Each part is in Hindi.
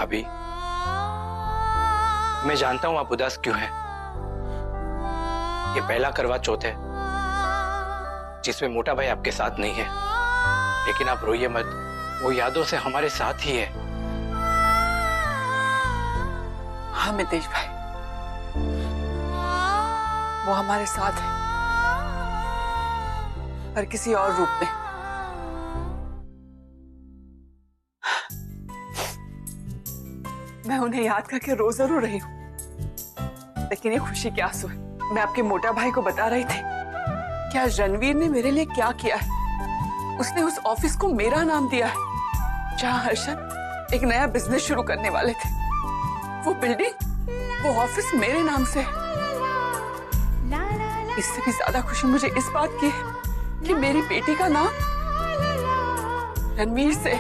भाभी, मैं जानता हूं आप उदास क्यों हैं। ये पहला करवा चौथ है जिसमें मोटा भाई आपके साथ नहीं है, लेकिन आप रोइए मत, वो यादों से हमारे साथ ही है। हाँ मितेश भाई, वो हमारे साथ है, पर किसी और रूप में। मैं उन्हें याद करके रो जरूर रही हूं, लेकिन ये खुशी के आंसू है। मैं आपके मोटा भाई को बता रही थी कि आज रणवीर ने मेरे लिए क्या किया है। उसने उस ऑफिस को मेरा नाम दिया है जहां हर्षद एक नया बिजनेस शुरू करने वाले थे। वो बिल्डिंग, वो ऑफिस मेरे नाम से है। इससे भी ज्यादा खुशी मुझे इस बात की है कि मेरी बेटी का नाम रणवीर से,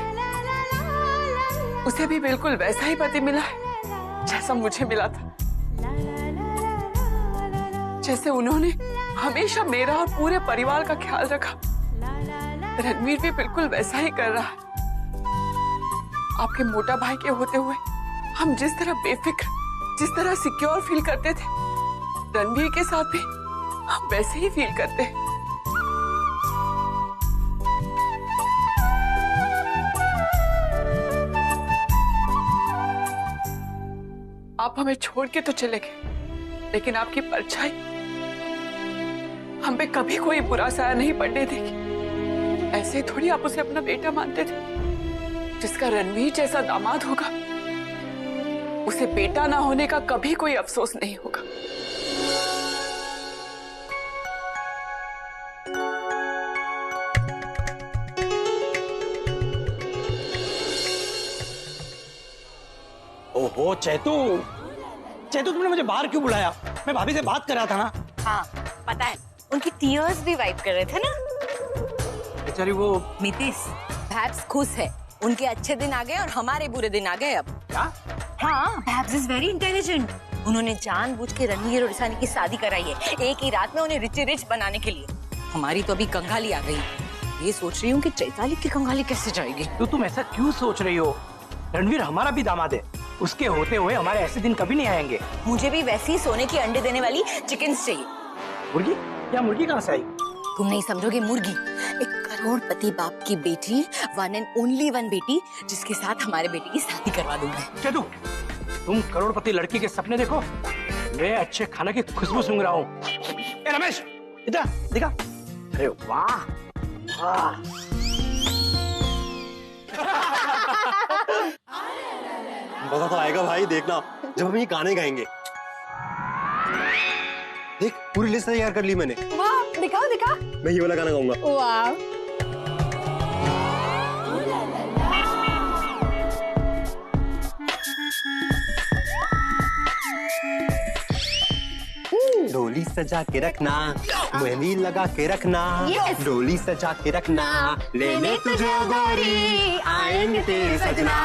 उसे भी बिल्कुल वैसा ही पति मिला है जैसा मुझे मिला था। जैसे उन्होंने हमेशा मेरा और पूरे परिवार का ख्याल रखा, रणवीर भी बिल्कुल वैसा ही कर रहा है। आपके मोटा भाई के होते हुए हम जिस तरह बेफिक्र, जिस तरह सिक्योर फील करते थे, रणवीर के साथ भी हम वैसे ही फील करते हैं। आप हमें छोड़ के तो चले गए, लेकिन आपकी परछाई हम पे कभी कोई बुरा साया नहीं पड़ने देगी। ऐसे थोड़ी आप उसे अपना बेटा मानते थे। जिसका रणवीर जैसा दामाद होगा, उसे बेटा ना होने का कभी कोई अफसोस नहीं होगा। ओहो चैतू, चैतू तुमने मुझे बाहर क्यों बुलाया? मैं भाभी से बात कर रहा था ना। हाँ पता है, उनकी टीयर्स भी वाइप कर रहे थे ना बेचारी। वो मितिस भैब्स खुश है, उनके अच्छे दिन आ गए और हमारे बुरे दिन आ गए अब। क्या? हाँ, भैब्स इज वेरी इंटेलिजेंट। उन्होंने जानबूझ के रणवीर और ईशानी की शादी कराई है एक ही रात में, उन्हें रिच बनाने के लिए। हमारी तो अभी कंगाली आ गई। ये सोच रही हूँ कि चैताली की कंगाली कैसे जाएगी। तो तुम ऐसा क्यों सोच रही हो? रणवीर हमारा भी दामाद है, उसके होते हुए हमारे ऐसे दिन कभी नहीं आएंगे। मुझे भी वैसी ही सोने की अंडे देने वाली चिकन्स चाहिए। मुर्गी? क्या मुर्गी कहाँ से आई? तुम नहीं समझोगे। मुर्गी, एक करोड़पति बाप की बेटी, वन एंड ओनली वन बेटी, जिसके साथ हमारे बेटे की शादी करवा दूंगा। चैतू, तुम करोड़पति लड़की के सपने देखो, मैं अच्छे खाना की खुशबू सूंघ रहा हूँ। ए रमेश, इधर दिखा। अरे वाह वाह। मजा तो आएगा भाई, देखना जब हम ये गाने गाएंगे। देख पूरी लिस्ट तैयार कर ली मैंने। वाह, दिखाओ दिखा। मैं ये वाला गाना गाऊंगा। वाह। डोली सजा के रखना, मेहंदी लगा के रखना, डोली सजा के रखना, लेने तुझे गोरी आएंगे तेरे सजना।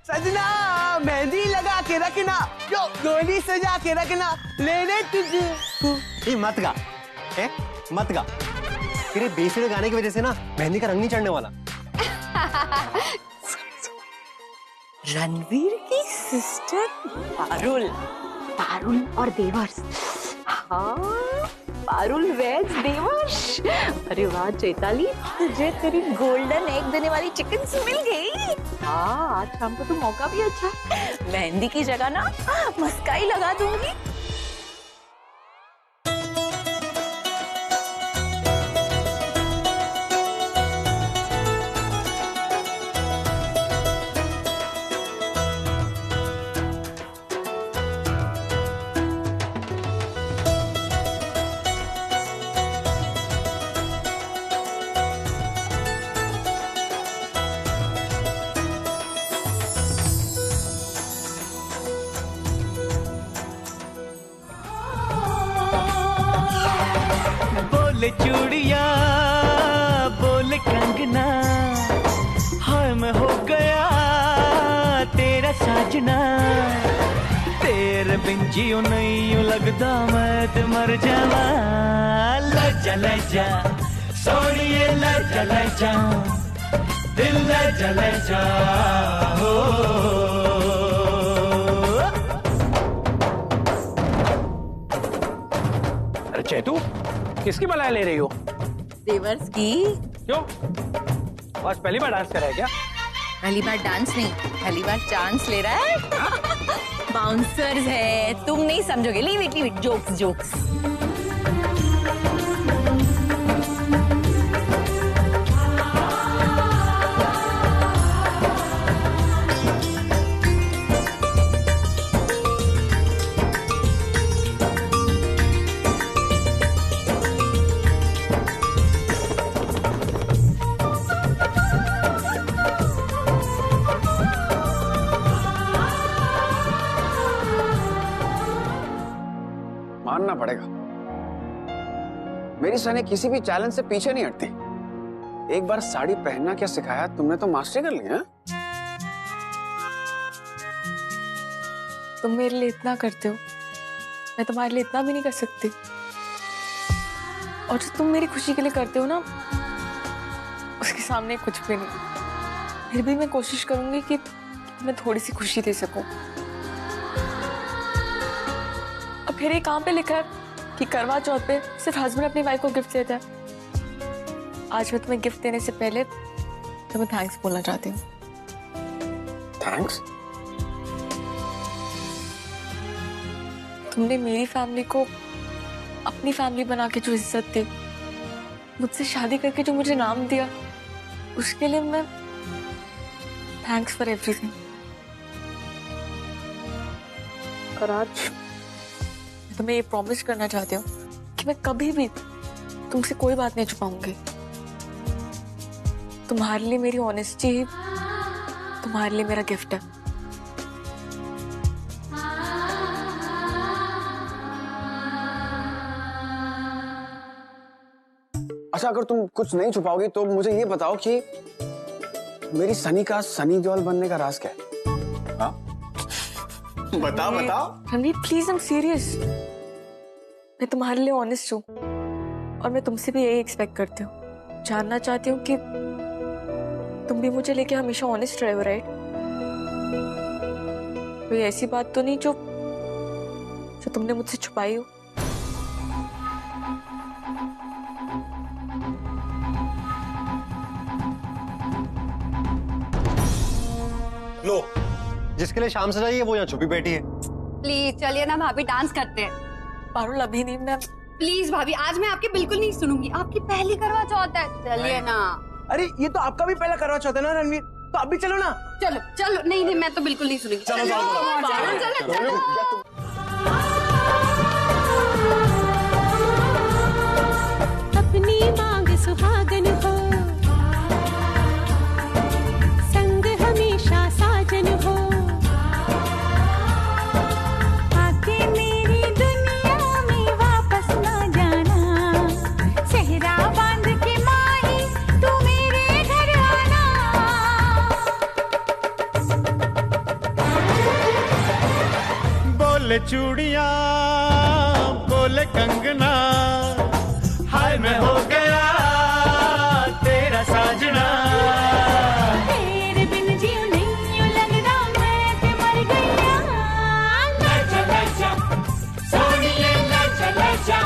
सजना मेहंदी लगा के रखना, यो डोली सजा के रखना, लेने तुझे। ये मत गा, मत गा। तेरे बेसुरे गाने की वजह से ना मेहंदी का रंग नहीं चढ़ने वाला। रणवीर की सिस्टर पारुल, पारुल और देवर्ष। हाँ, पारुल वेज देवर्ष। अरे वाह चैताली, तुझे तेरी गोल्डन एग देने वाली चिकन्स मिल गई। हाँ, आज शाम को तो मौका भी अच्छा। मेहंदी की जगह ना मस्काई लगा दूंगी। बोले चूड़िया बोले कंगना, हाय मैं हो गया तेरा साजना। तेरे बिन जियो नहीं यूं लगदा मैं ते मर जावा। लजा लजा सोनिए लजा लजा, दिल लजा लजा हो। किसकी बलाई ले रही हो? देवर्स की। क्यों? आज पहली बार डांस कर रहा है क्या? पहली बार डांस नहीं, पहली बार चांस ले रहा है। बाउंसर्स है, तुम नहीं समझोगे। Leave it, jokes jokes. मानना पड़ेगा, मेरी सनी किसी भी चैलेंज से पीछे नहीं हटती। एक बार साड़ी पहनना क्या सिखाया तुमने तो मास्टरी कर ली है। तुम मेरे लिए इतना करते हो, मैं तुम्हारे लिए इतना भी नहीं कर सकती। और जो तुम मेरी खुशी के लिए करते हो ना, उसके सामने कुछ भी नहीं। फिर भी मैं कोशिश करूंगी कि मैं थोड़ी सी खुशी दे सकूं। अब फिर ये कहाँ पे लिखा है कि करवा चौथ पे सिर्फ हस्बैंड अपनी वाइफ को गिफ्ट देता है। आज मैं तुम्हें गिफ्ट देने से पहले तुम्हें थैंक्स बोलना चाहती हूँ। थैंक्स? तुमने मेरी फैमिली को अपनी फैमिली बना के जो इज्जत दी, मुझसे शादी करके जो मुझे नाम दिया, उसके लिए मैं थैंक्स फॉर एवरीथिंग। और आज तुम्हें ये प्रॉमिस करना चाहती हूँ कि मैं कभी भी तुमसे कोई बात नहीं छुपाऊंगी। तुम्हारे लिए मेरी ऑनेस्टी ही तुम्हारे लिए मेरा गिफ्ट है। अच्छा, अगर तुम कुछ नहीं छुपाओगी तो मुझे ये बताओ कि मेरी सनी का सनी देओल बनने का राज क्या है? हाँ? बताओ बताओ। Ranveer please, I am serious. मैं तुम्हारे लिए ऑनेस्ट हूँ और मैं तुमसे भी यही एक्सपेक्ट करती हूँ। जानना चाहती हूँ कि तुम भी मुझे लेके हमेशा ऑनेस्ट रहे हो, राइट? कोई ऐसी बात तो नहीं जो तुमने मुझसे छुपाई हो। लो, जिसके लिए शाम सजाई है वो यहाँ छुपी बैठी है। प्लीज चलिए ना भाभी, डांस करते हैं। पारुल अभी नहीं, मैं प्लीज भाभी, आज मैं आपकी बिल्कुल नहीं सुनूंगी। आपकी पहली करवा चौथ है, चलिए ना। अरे ये तो आपका भी पहला करवा चौथ है ना रणवीर, तो अब भी चलो ना। चलो चलो, नहीं मैं तो बिल्कुल नहीं सुनूंगी। चलो, चलो, चलो। अपनी मांग सुहागन हो, संग हमेशा साजन हो, आके मेरी दुनिया में वापस ना जाना, सेहरा बांध के माही तू मेरे घर आना। बोले चूड़ियां, बोले कंगना, हाय मैं हो गया तेरा साजना। तेरे बिन जीव नहीं लगना, मैं ते मर गया। लजा लजा, सोनिए लजा लजा,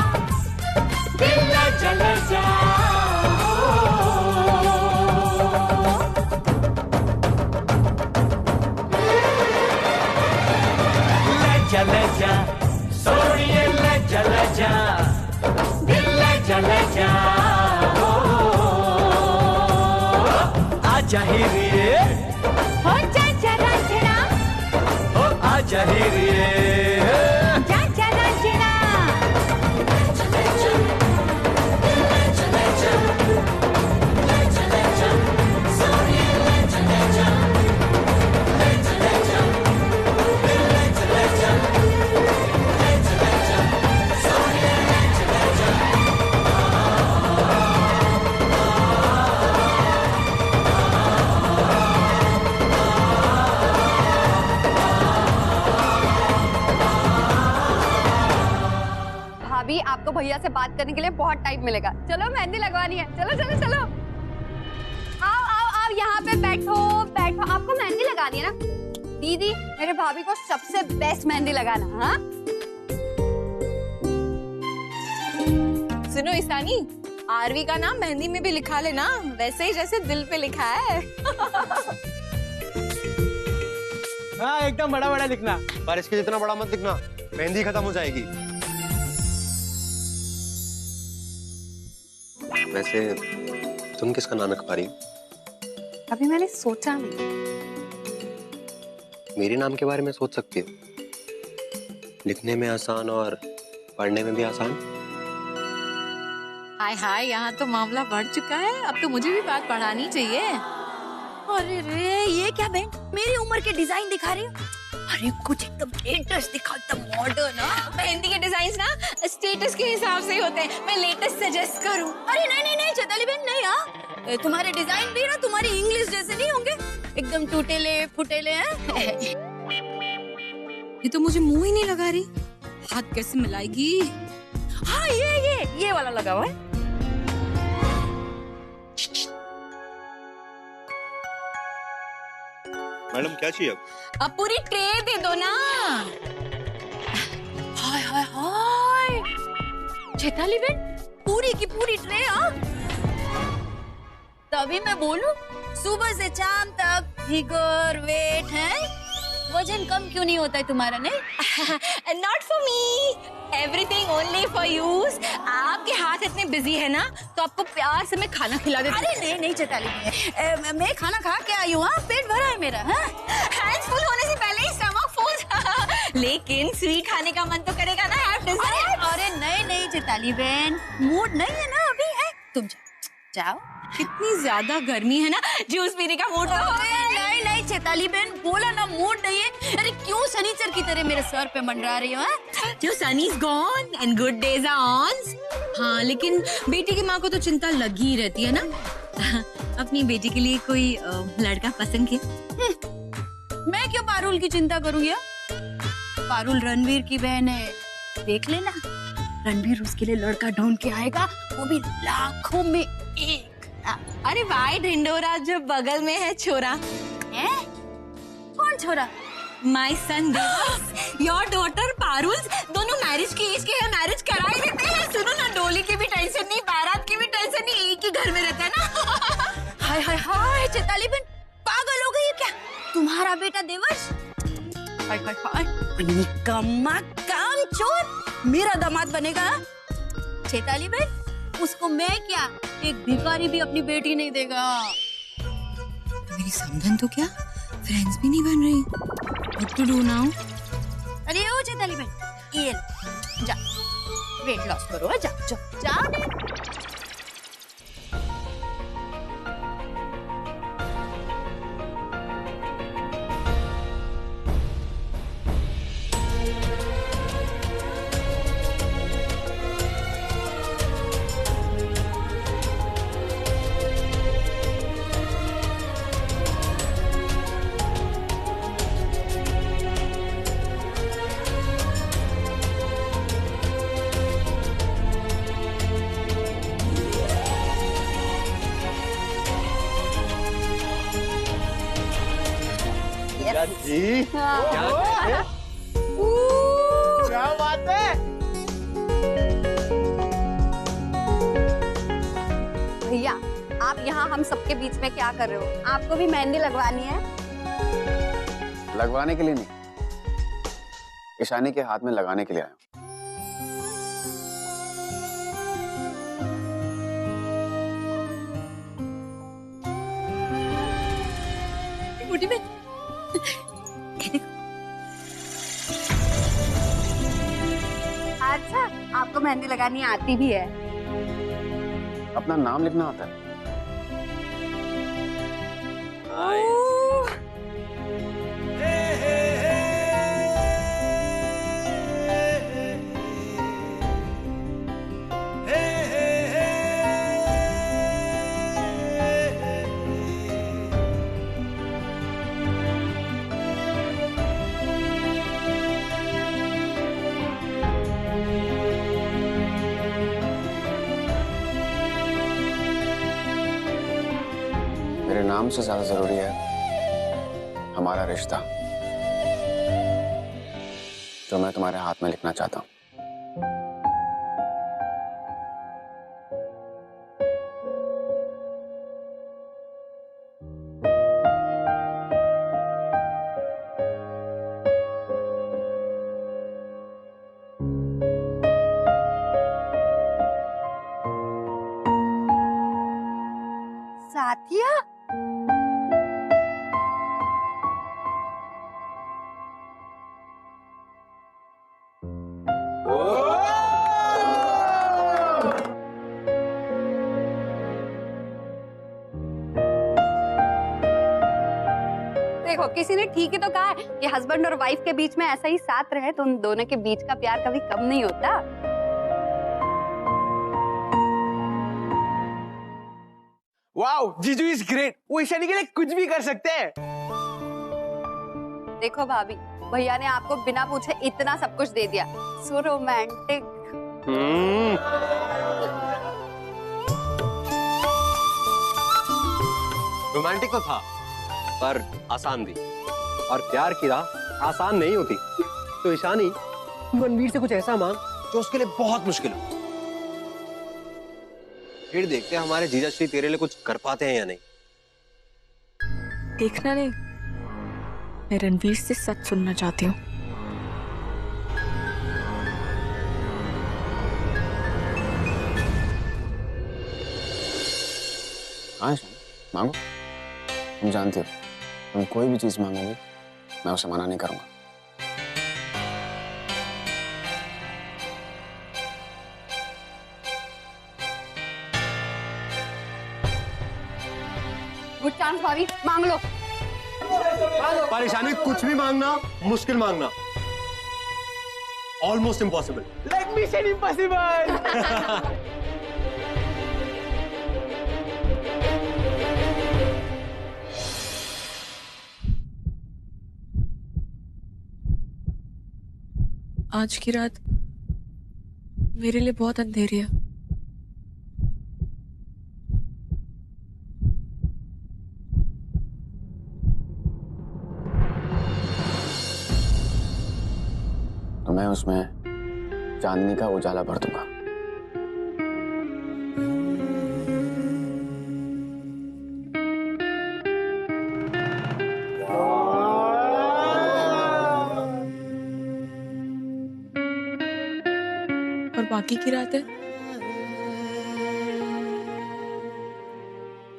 दिल लजा लजा। लजा लजा, सोनिए लजा लजा, दिल लजा लजा। आजा हीरे, हो जा जा रांझना, ओ आजा हीरे। जा जा रांझना। भाभी, आपको भैया से बात करने के लिए बहुत टाइम मिलेगा। चलो मेहंदी लगवानी है। चलो चलो चलो, आओ आओ आओ, यहाँ पे बैठो बैठो। आपको मेहंदी लगानी है ना दीदी? मेरे भाभी को सबसे बेस्ट मेहंदी लगाना। हाँ सुनो ईशानी, आरवी का नाम मेहंदी में भी लिखा लेना, वैसे ही जैसे दिल पे लिखा है। हाँ एकदम बड़ा बड़ा लिखना। पर इसके जितना बड़ा मत लिखना, मेहंदी खत्म हो जाएगी। वैसे तुम किसका नाम लिख पा रही हो? अभी मैंने सोचा नहीं। मेरे नाम के बारे में सोच सकती हो। लिखने में आसान और पढ़ने में भी आसान। हाय हाय, यहाँ तो मामला बढ़ चुका है, अब तो मुझे भी बात पढ़ानी चाहिए। अरे रे, ये क्या बहन, मेरी उम्र के डिजाइन दिखा रही हो? अरे कुछ एकदम लेटेस्ट दिखाओ, एकदम मॉडर्न। मेहंदी के डिजाइन ना स्टेटस के हिसाब से ही होते हैं, मैं लेटेस्ट सजेस्ट करूं। अरे नहीं नहीं नहीं चैताली बहन, नहीं। हाँ, तुम्हारे डिजाइन भी ना तुम्हारी इंग्लिश जैसे नहीं होंगे, एकदम टूटेले फुटेले हैं। ये तो मुझे मुंह ही नहीं लगा रही, हाथ कैसे मिलाएगी? हाँ ये वाला लगा हुआ है। मैडम क्या चाहिए अब पूरी ट्रे दे दो ना। हाय हाय हाय, चैताली बहन पूरी की पूरी ट्रे। हाँ, तभी मैं बोलूं सुबह से शाम तक फिगर वेट है, वजन कम क्यों नहीं होता है तुम्हारा? नहीं, not for me, everything only for you. आपके हाथ इतने बिजी है ना, तो आपको प्यार से मैं खाना खिला देती हूँ। अरे नहीं चैताली, मैं खाना खा के आई हूँ। पेट भरा है मेरा। हैंड्स फुल होने से पहले ही स्टमक फुल। लेकिन स्वीट खाने का मन तो करेगा ना। Have Dzire. अरे नहीं चैताली बहन, मूड नहीं है ना अभी। है तुम जाओ। कितनी ज्यादा गर्मी है ना, जूस पीने का मूड। नहीं चैताली बहन, बोला ना मूड नहीं है। अरे क्यों शनिचर की तरह मेरे सर पे मंडरा रही हो? क्यों? Sun is gone and good days are on. हाँ, लेकिन बेटी की माँ को तो चिंता लगी ही रहती है ना। अपनी बेटी के लिए कोई लड़का पसंद किया? मैं क्यों पारुल की चिंता करूंगी? पारुल रणवीर की बहन है, देख लेना। रणवीर उसके लिए लड़का ढूंढ के आएगा, वो भी लाखों में एक। अरे भाई ढिंडोरा, जो बगल में है छोरा। है? कौन छोरा? My son Devas, your daughter Parul, दोनों मैरिज की एज के हैं, मैरिज करा ही देते हैं। सुनो ना, डोली की भी टेंशन नहीं, बारात की भी टेंशन नहीं, एक ही घर में रहता है ना। हाय हाय हाय चैताली बहन, पागल हो गई है क्या? तुम्हारा बेटा देवस? हाय हाय हाय, निकम्मा कामचोर, मेरा दामाद बनेगा? चैताली बहन, उसको मैं क्या, एक भिखारी भी अपनी बेटी नहीं देगा। मेरी समधन तो क्या, फ्रेंड्स भी नहीं बन रही। What to do now? अरे ओ चैताली बहन, ये जा, वेट लॉस करो। जा जी? क्या बात है? भैया, आप यहाँ हम सबके बीच में क्या कर रहे हो? आपको भी मेहंदी लगवानी है? लगवाने के लिए नहीं, ईशानी के हाथ में लगाने के लिए आया हूं। मोटी बहन, अच्छा, आपको मेहंदी लगानी आती भी है? अपना नाम लिखना आता है? मेरे नाम से ज्यादा जरूरी है हमारा रिश्ता, जो मैं तुम्हारे हाथ में लिखना चाहता हूं। देखो किसी ने ठीक ही तो कहा है कि हस्बैंड और वाइफ के बीच में ऐसा ही साथ रहे तो उन दोनों के बीच का प्यार कभी कम नहीं होता। वाओ, जीजू इज ग्रेट। वो ईशानी के लिए कुछ भी कर सकते हैं। देखो भाभी, भैया ने आपको बिना पूछे इतना सब कुछ दे दिया। So romantic. रोमांटिक तो था, पर आसान भी। और प्यार की राह आसान नहीं होती। तो ईशानी, तू रणवीर से कुछ ऐसा मांग जो उसके लिए बहुत मुश्किल हो। फिर देखते हैं हमारे जीजा श्री तेरे लिए कुछ कर पाते हैं या नहीं। देखना नहीं, मैं रणवीर से सच सुनना चाहती हूँ। हाँ मांगो, तुम जानती हो तुम कोई भी चीज मांगोगे मैं उसे मना नहीं करूंगा। गुड चांस भाभी, मांग लो। परेशानी कुछ भी मांगना मुश्किल मांगना, ऑलमोस्ट इम्पॉसिबल। लेट मी से इम्पॉसिबल। आज की रात मेरे लिए बहुत अंधेरी है। तो मैं उसमें चांदनी का उजाला भर दूंगा। और बाकी की रात है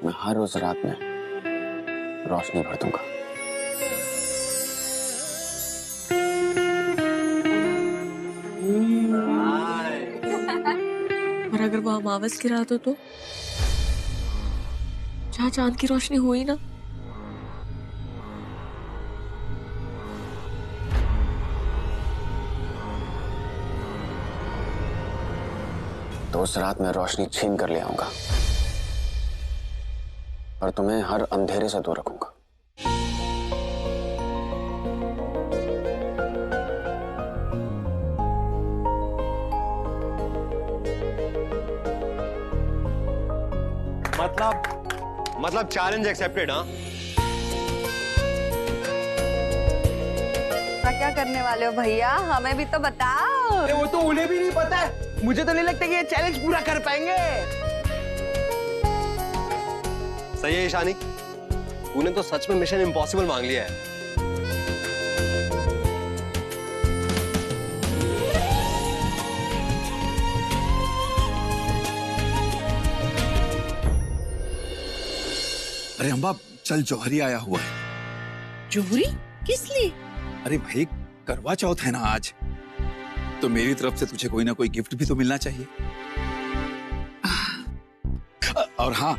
मैं हर उस रात में रोशनी भर दूंगा। और अगर वो अमावस की रात हो तो जहाँ चांद की रोशनी हो ही ना। तो उस रात में रोशनी छीन कर ले आऊंगा और तुम्हें हर अंधेरे से दूर रखूंगा। मतलब चैलेंज एक्सेप्टेड। हाँ, क्या करने वाले हो भैया, हमें भी तो बताओ। अरे वो तो उन्हें भी नहीं पता है। मुझे तो नहीं लगता कि ये चैलेंज पूरा कर पाएंगे। सही है ईशानी, तूने तो सच में मिशन इम्पॉसिबल मांग लिया है। अरे अम्बा, चल जौहरी आया हुआ है। जौहरी? किस लिए? अरे भाई, करवा चौथ है ना आज, तो मेरी तरफ से तुझे कोई ना कोई गिफ्ट भी तो मिलना चाहिए। और हाँ,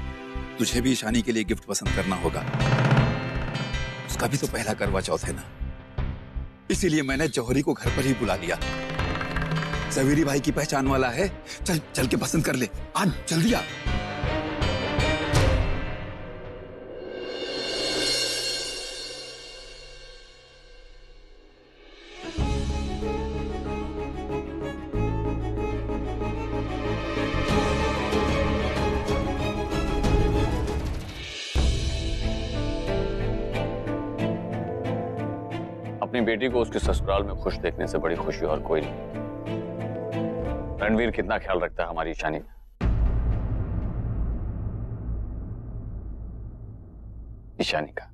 तुझे भी ईशानी के लिए गिफ्ट पसंद करना होगा। उसका भी तो पहला करवा चौथ है ना, इसीलिए मैंने जौहरी को घर पर ही बुला लिया। सवेरी भाई की पहचान वाला है। चल चल के पसंद कर ले, आज जल्दी आ। अपनी बेटी को उसके ससुराल में खुश देखने से बड़ी खुशी और कोई नहीं। रणवीर कितना ख्याल रखता है हमारी ईशानी का। ईशानी का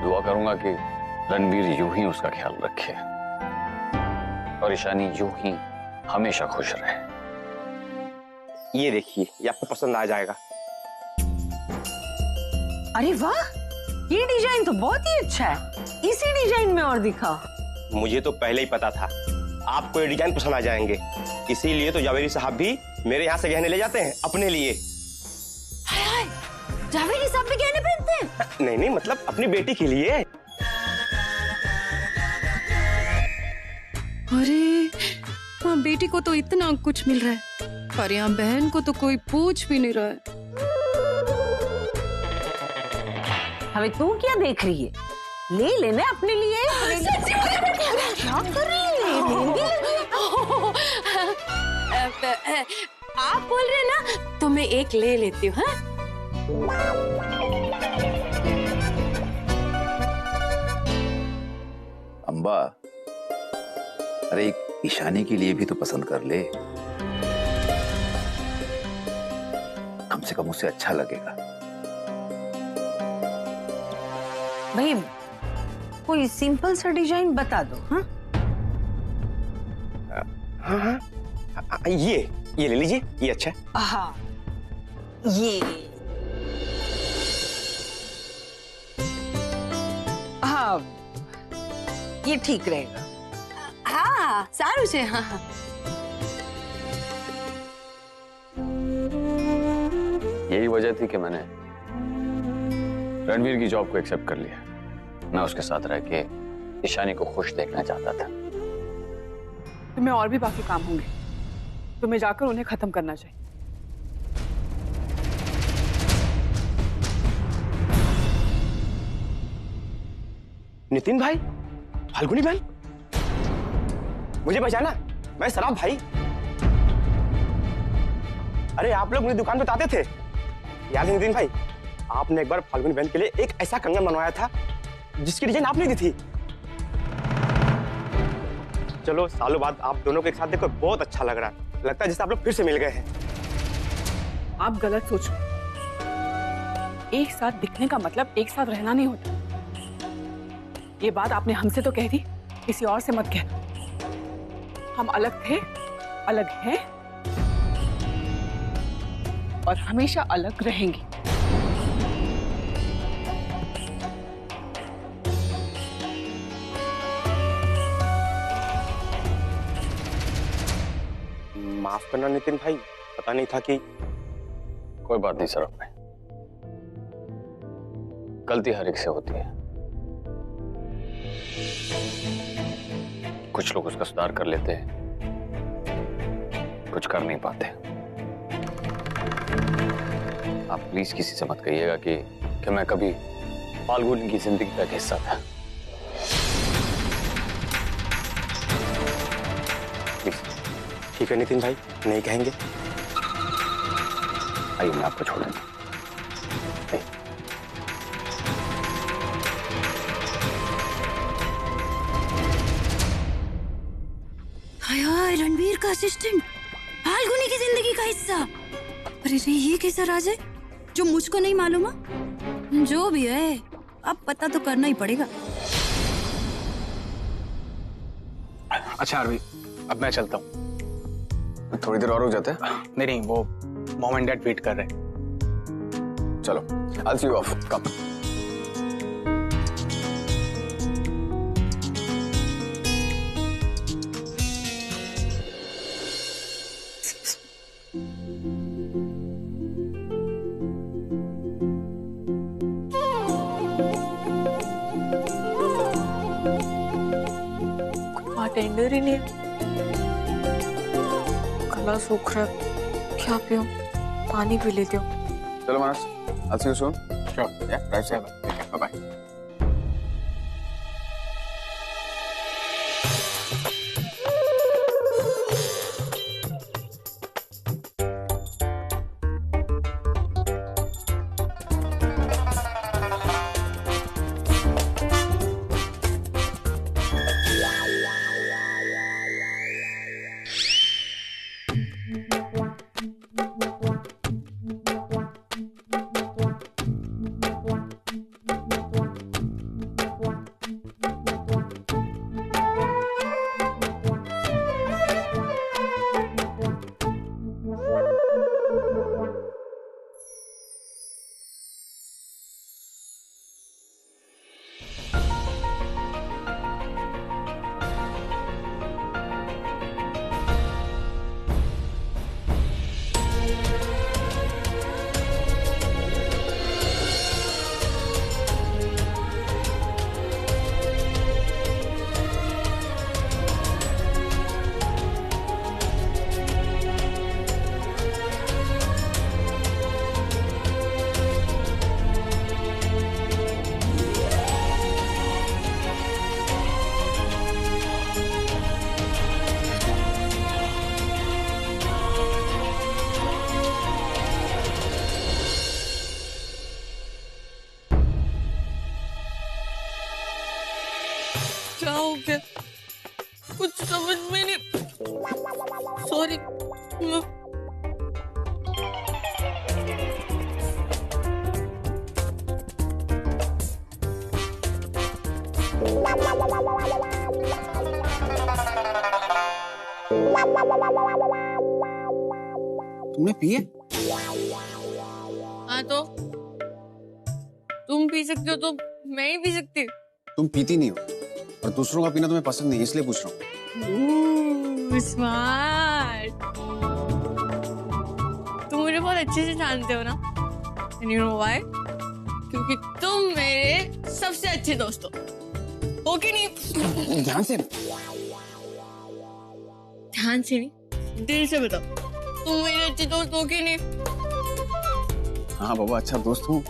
दुआ करूंगा कि रणवीर यूं ही उसका ख्याल रखे और ईशानी यूं ही हमेशा खुश रहे। ये देखिए, ये आपको पसंद आ जाएगा। अरे वाह, ये डिजाइन तो बहुत ही अच्छा है। इसी डिजाइन में और दिखा। मुझे तो पहले ही पता था आपको ये डिजाइन पसंद आ जाएंगे। इसीलिए तो जावेरी साहब भी मेरे यहाँ से गहने ले जाते हैं अपने लिए। हाय हाय, जावेरी साहब भी गहने पहनते हैं? नहीं नहीं, मतलब अपनी बेटी के लिए। अरे हाँ, बेटी को तो इतना कुछ मिल रहा है, पर यहाँ बहन को तो कोई पूछ भी नहीं रहा है। हमें तू क्या देख रही है? ले लेना अपने लिए। क्या कर रही है? मेहंदी लगी है। आप बोल रहे हैं ना, तो मैं एक ले लेती हूँ। हाँ? अम्बा, अरे एक ईशानी के लिए भी तो पसंद कर ले, कम से कम उसे अच्छा लगेगा। भाई कोई सिंपल सा डिजाइन बता दो। हाँ हाँ हाँ, ये ले लीजिए, ये अच्छा है। हाँ, ये हाँ, ये ठीक रहेगा। हाँ सारू છે। हाँ हाँ, यही वजह थी कि मैंने रणवीर की जॉब को एक्सेप्ट कर लिया। मैं उसके साथ रह के ईशानी को खुश देखना चाहता था। तुम्हें और भी बाकी काम होंगे, तुम्हें जाकर उन्हें खत्म करना चाहिए। नितिन भाई, फाल्गुनी बहन, मुझे पहचाना? मैं सराब भाई। अरे आप लोग मेरी दुकान पे आते थे, याद है नितिन भाई? आपने एक बार फाल्गुनी बहन के लिए एक ऐसा कंगन बनवाया था जिसकी डिजाइन आपने दी थी। चलो सालों बाद आप दोनों के एक साथ देखो, बहुत अच्छा लग रहा है। लगता है जैसे आप लोग फिर से मिल गए हैं। आप गलत सोचो, एक साथ दिखने का मतलब एक साथ रहना नहीं होता। ये बात आपने हमसे तो कह दी, किसी और से मत कहना। हम अलग थे, अलग हैं और हमेशा अलग रहेंगे। माफ करना नितिन भाई, पता नहीं था कि। कोई बात नहीं सर, अपने गलती हर एक से होती है। कुछ लोग उसका सुधार कर लेते हैं, कुछ कर नहीं पाते। आप प्लीज किसी से मत कहिएगा कि मैं कभी फाल्गुनी की जिंदगी का एक हिस्सा था। प्लीज। ठीक है नितिन भाई, नहीं कहेंगे। आइए मैं आपको छोड़ दूंगा। हाय रणवीर का असिस्टेंट, फाल्गुनी की जिंदगी का हिस्सा। अरे रे, ये कैसा राज है जो मुझको नहीं मालूम है? जो भी है, अब पता तो करना ही पड़ेगा। अच्छा अरवी, अब मैं चलता हूँ। थोड़ी देर और हो जाते हैं। नहीं नहीं, वो मॉम एंड डैड वेट कर रहे हैं। चलो, I'll see you off. Come. Tender ही नहीं है, गला सूख रहा है, क्या पियो? पानी पी लेती हूँ। चलो मानस, I'll see you soon. Sure. Yeah, drive safe. Take care. Bye-bye. तुमने पिए? हाँ तो तुम पी सकते हो तो मैं ही पी सकती हूँ। तुम पीती नहीं हो और दूसरों का पीना तुम्हें पसंद नहीं, इसलिए पूछ रहा हूँ। स्मार्ट। तुम मुझे बहुत अच्छे से जानते हो ना? And you know why? क्योंकि तुम मेरे सबसे अच्छे दोस्त हो कि नहीं? ध्यान से। ध्यान से नहीं, दिल से बताओ, तुम मेरे अच्छे दोस्त हो कि नहीं? हाँ बाबा, अच्छा दोस्त हूँ।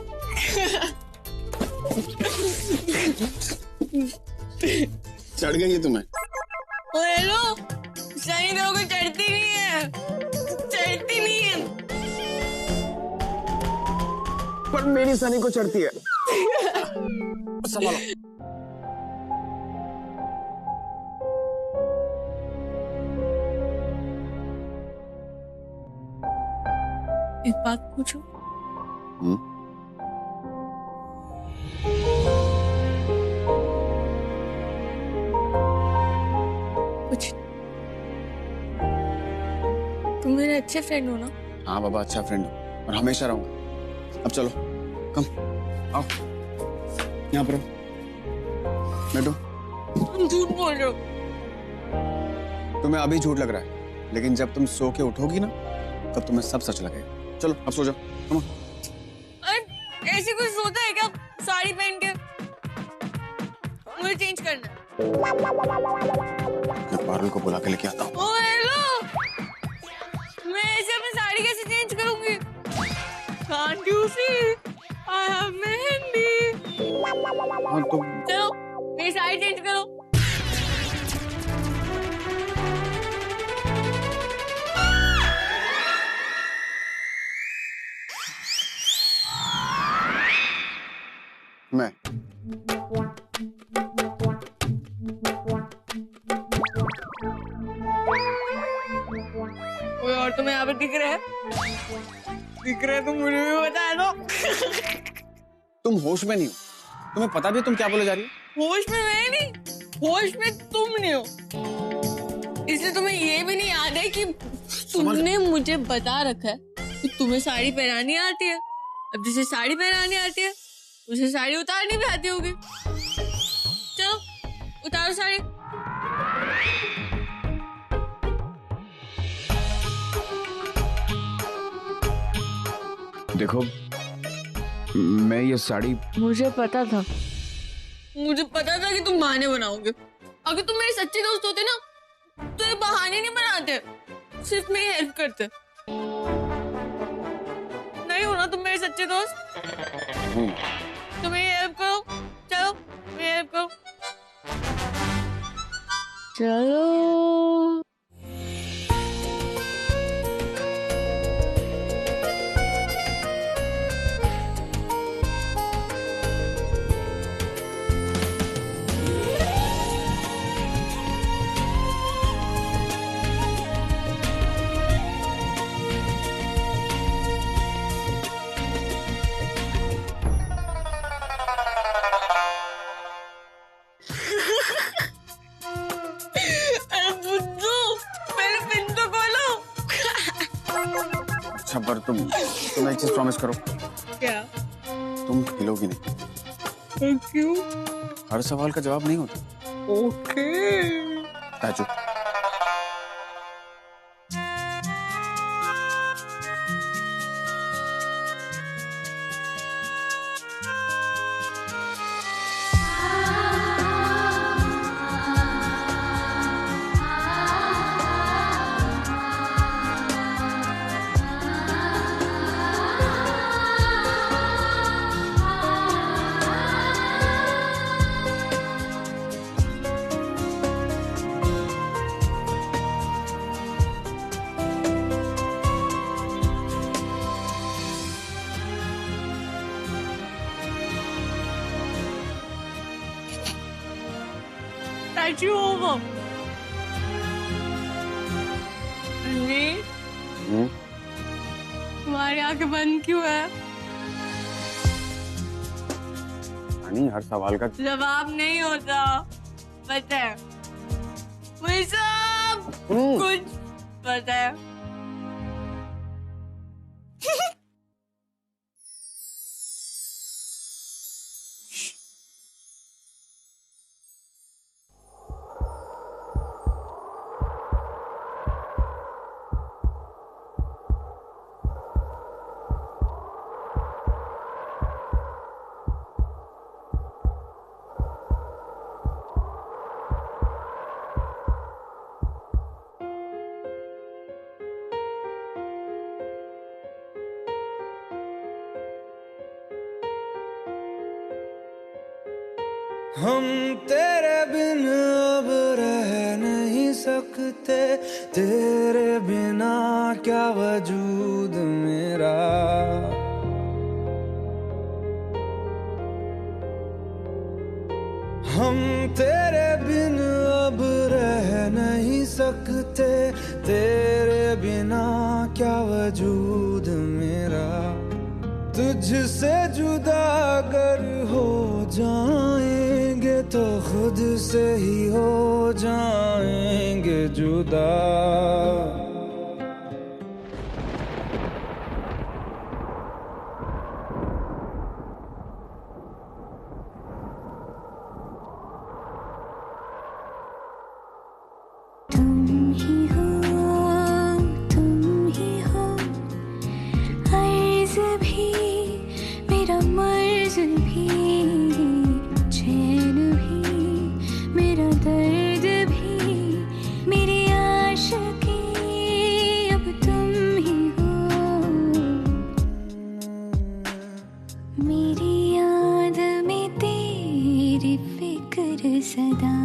चढ़ गई है तुम्हें? हेलो, सही लोगों को चढ़ती नहीं है, चढ़ती नहीं है। पर मेरी सनी को चढ़ती है। संभालो। एक बात पूछूं? कुछ। तुम मेरे अच्छे फ्रेंड हो ना? हाँ बाबा, अच्छा फ्रेंड हो और हमेशा रहूंगा। अब चलो, कम आओ, यहाँ पर बैठो। तुम झूठ बोल रहे हो। तुम्हें अभी झूठ लग रहा है, लेकिन जब तुम सो के उठोगी ना, तब तुम्हें सब सच लगेगा। चलो अब सो जाओ। अरे ऐसे कोई सोता है क्या साड़ी पहन के? मुझे चेंज करना है। मैं पारुल को बुला के लेके आता हूँ। ओ हेलो, मैं ऐसे अपनी साड़ी कैसे चेंज करूंगी? Can't you see? I have mehndi. हाँ तो चलो मेरी साड़ी चेंज करो। मैं कोई और तुम्हें यहाँ पे दिख रहा है? दिख रहा है तो मुझे भी बता दो। तुम होश में नहीं हो, तुम्हें पता भी है तुम क्या बोले जा रही हो? होश में मैं नहीं, होश में तुम नहीं हो। इसलिए तुम्हें ये भी नहीं याद है कि तुमने मुझे बता रखा है कि तुम्हें साड़ी पहनानी आती है। अब जिसे साड़ी पहनानी आती है उसे साड़ी उतारनी भी आती होगी। चलो उतारो साड़ी। देखो, मैं ये साड़ी, मुझे पता था कि तुम बहाने बनाओगे। अगर तुम मेरे सच्चे दोस्त होते ना तो ये बहाने नहीं बनाते, सिर्फ मेरी हेल्प करते। नहीं हो ना तुम मेरे सच्चे दोस्त? तो मेरी हेल्प करो, चलो मेरी हेल्प करो। चलो अच्छा पर तुम एक चीज प्रॉमिस करो। क्या? तुम हिलोगी नहीं। क्यों? हर सवाल का जवाब नहीं होता। ओके। ताजू। तुम्हारी आंखें बंद क्यों है? हर सवाल का जवाब नहीं होता, पता है मुझे सब कुछ पता है। हम तेरे बिन अब रह नहीं सकते, तेरे बिना क्या वजूद मेरा। हम तेरे बिन अब रह नहीं सकते, तेरे बिना क्या वजूद मेरा। तुझसे जुदा अगर हो जाएंगे तो खुद से ही हो जाएंगे जुदा। सदा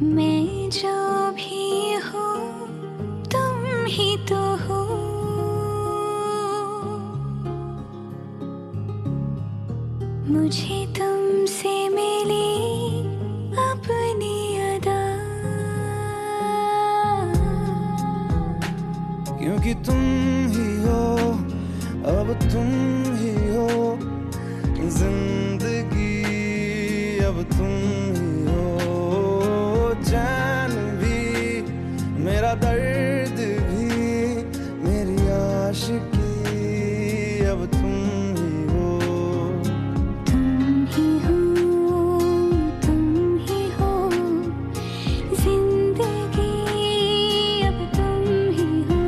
मैं जो भी हूँ तुम ही तो हो। मुझे तुमसे मिली अपनी अदा, क्योंकि तुम ही हो अब तुम ही हो जिंदगी, अब तुम ही हो चैन भी मेरा दर्द भी मेरी आशिकी, अब तुम ही हो। तुम ही हो जिंदगी, अब तुम ही हो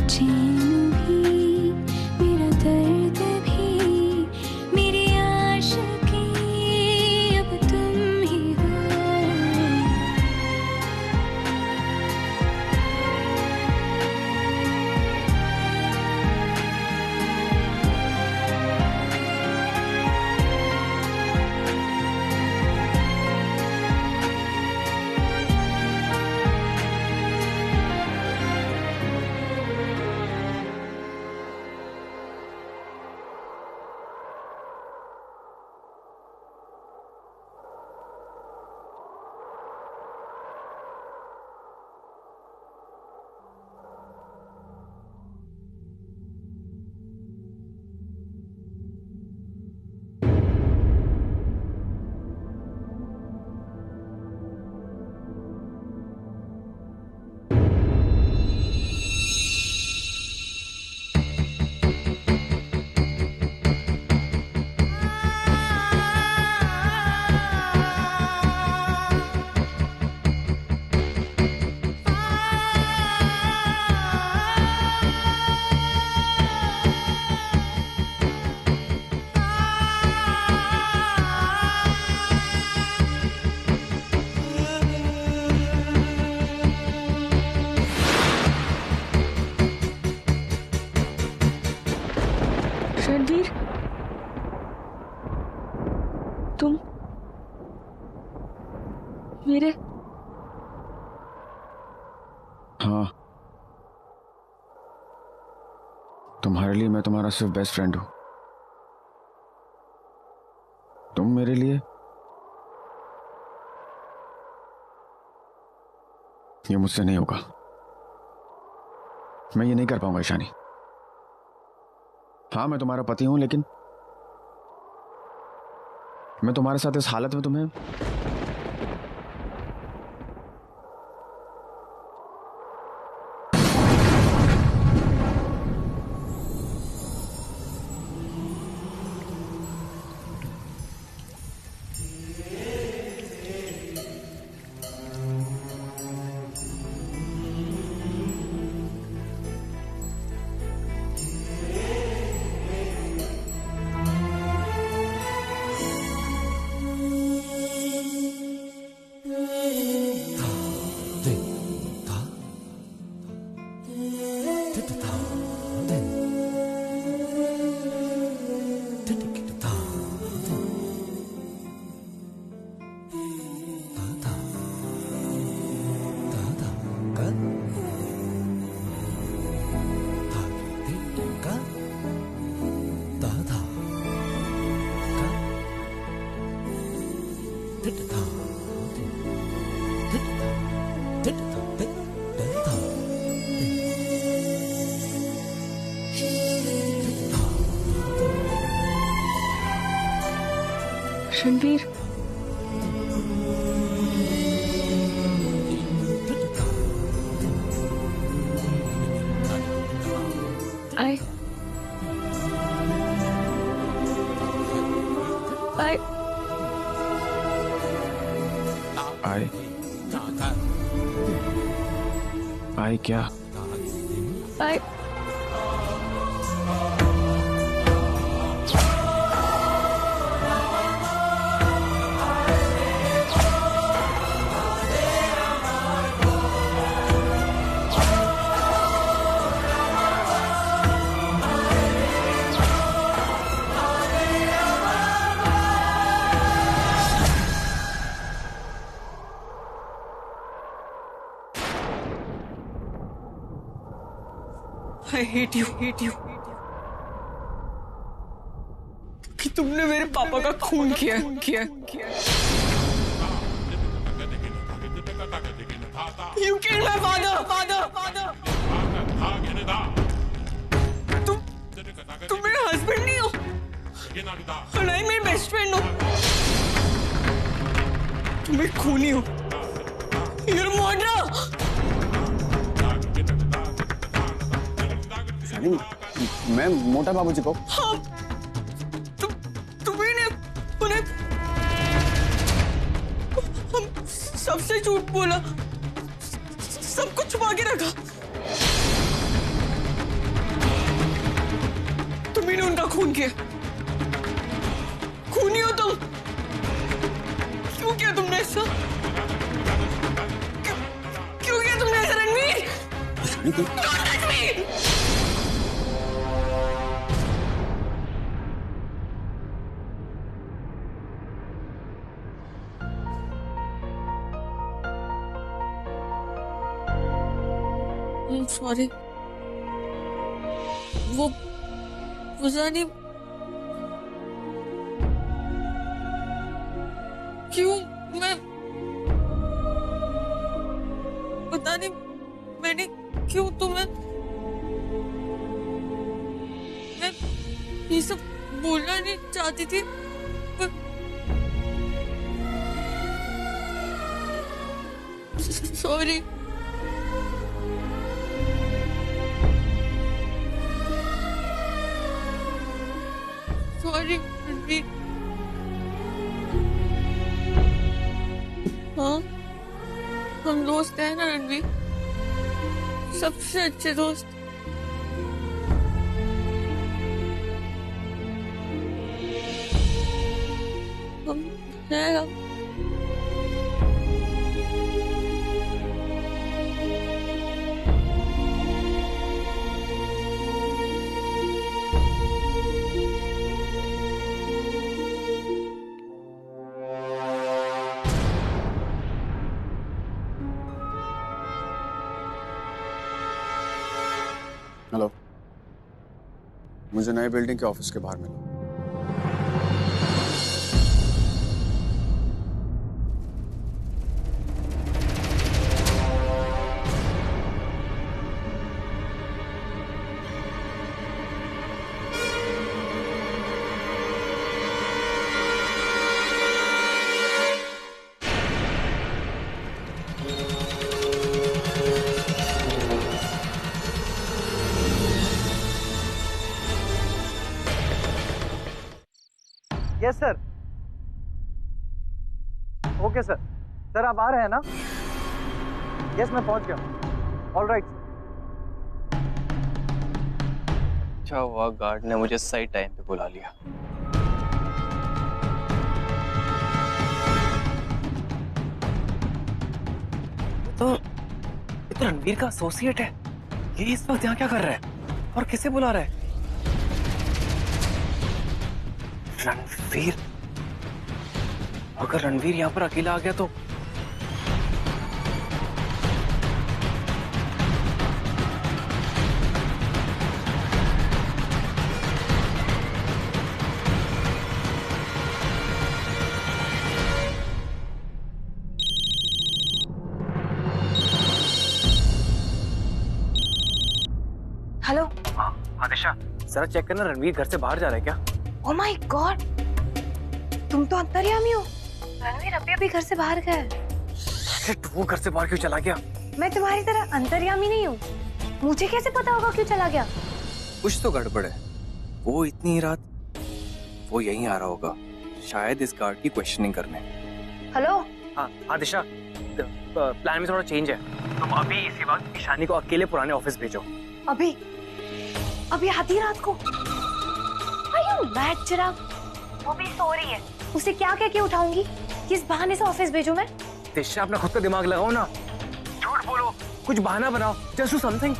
चैन भी मेरा दर्द भी मेरी आशिकी, अब तुम ही हो। रणवीर, तुम मेरे? हाँ, तुम्हारे लिए मैं तुम्हारा सिर्फ बेस्ट फ्रेंड हूं। तुम मेरे लिए ये मुझसे नहीं होगा। मैं ये नहीं कर पाऊंगा ईशानी। हाँ, मैं तुम्हारा पति हूं, लेकिन मैं तुम्हारे साथ इस हालत में तुम्हें रणवीर, आए आए आए आए क्या? आए I hate you. कि तुमने मेरे पापा का खून किया। You killed my father. तुम मेरे हस्बैंड नहीं हो, और नहीं मेरे बेस्ट फ्रेंड हो। तुम एक खूनी हो। You're a murderer. मैं मोटा बाबूजी को हाँ, तुम्ही ने उन्हें हम सबसे झूठ बोला, सब कुछ छुपा के रखा। तुम्ही ने उनका खून किया। खूनी हो तुम। क्यों किया तुमने ऐसा? क्यों किया तुमने ऐसा Ranveer? Don't touch me! Sorry, वो नहीं, क्यों मैं पता नहीं, मैंने क्यों तुम्हें मैं ये सब बोलना नहीं चाहती थी, पर सॉरी। सॉरी रणवीर। हाँ, हम दोस्त हैं ना रणवीर, सबसे अच्छे दोस्त। हम हैं। हेलो, मुझे नए बिल्डिंग के ऑफिस के बाहर मिलो। Yes sir. Okay sir. Sir आप आ रहे हैं ना? यस मैं पहुंच गया। All right. अच्छा हुआ गार्ड ने मुझे सही टाइम पे बुला लिया। तो रणवीर का एसोसिएट है, ये इस वक्त यहाँ क्या कर रहा है और किसे बुला रहा है? रणवीर, अगर रणवीर यहाँ पर अकेला आ गया तो दिशा जरा चेक करना, रणवीर घर से बाहर जा रहा है क्या? ओह माय गॉड, तुम तो अंतर्यामी हो। रणवीर अभी अभी घर से बाहर गया है। शिट, वो घर से बाहर क्यों चला गया? मैं तुम्हारी तरह अंतर्यामी नहीं हूँ, मुझे कैसे पता होगा क्यों चला गया? कुछ तो गड़बड़ है। वो इतनी रात वो यहीं आ रहा होगा, शायद इस गार्ड की क्वेश्चनिंग करने। हेलो। हाँ दिशा, प्लान में थोड़ा चेंज है। तुम अभी इसी वक्त ईशानी को अकेले पुराने ऑफिस भेजो। अभी अभी आधी रात को? Are you mad, चिराग? वो भी सो रही है, उसे क्या कह के उठाऊंगी? किस बहाने से ऑफिस भेजूं मैं? दिशा, अपना खुद का दिमाग लगाओ ना, झूठ बोलो, कुछ बहाना बनाओ, जस्ट डू समथिंग।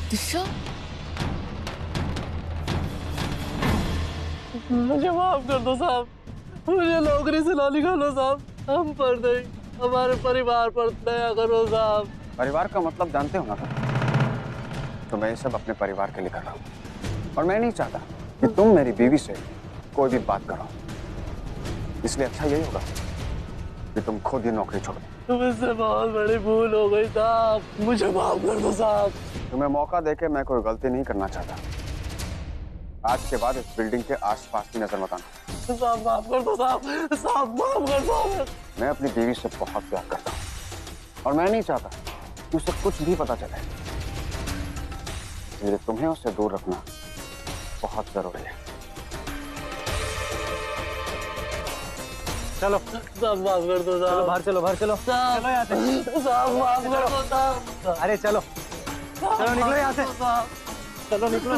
दिशा, मुझे माफ कर दो साहब, मुझे नौकरी से ना निकालो साहब, हम पर नहीं, हमारे परिवार पर दया करो साहब। परिवार का मतलब जानते हो ना तुम? तो मैं ये सब अपने परिवार के लिए कर रहा हूँ, और मैं नहीं चाहता कि तुम मेरी बीवी से कोई भी बात करो। इसलिए अच्छा यही होगा कि तुम खुद ये नौकरी छोड़ दो। मुझसे बहुत बड़ी भूल हो गई साहब, मुझे माफ कर दो साहब। तुम्हें मौका देके मैं कोई गलती नहीं करना चाहता। आज के बाद इस बिल्डिंग के आसपास की नजर मत आना। साहब माफ कर दो साहब, साहब माफ कर दो। मैं अपनी बीवी से बहुत प्यार करता हूँ, और मैं नहीं चाहता कि उसे कुछ भी पता चले। इसलिए तुम्हें उससे दूर रखना बहुत जरूरी है। चलो साहब माफ कर दो साहब। चलो बाहर चलो, बाहर चलो। चलो यहाँ से। साहब माफ कर दो साहब। अरे चलो, चलो निकलो यहाँ से। चलो निकलो।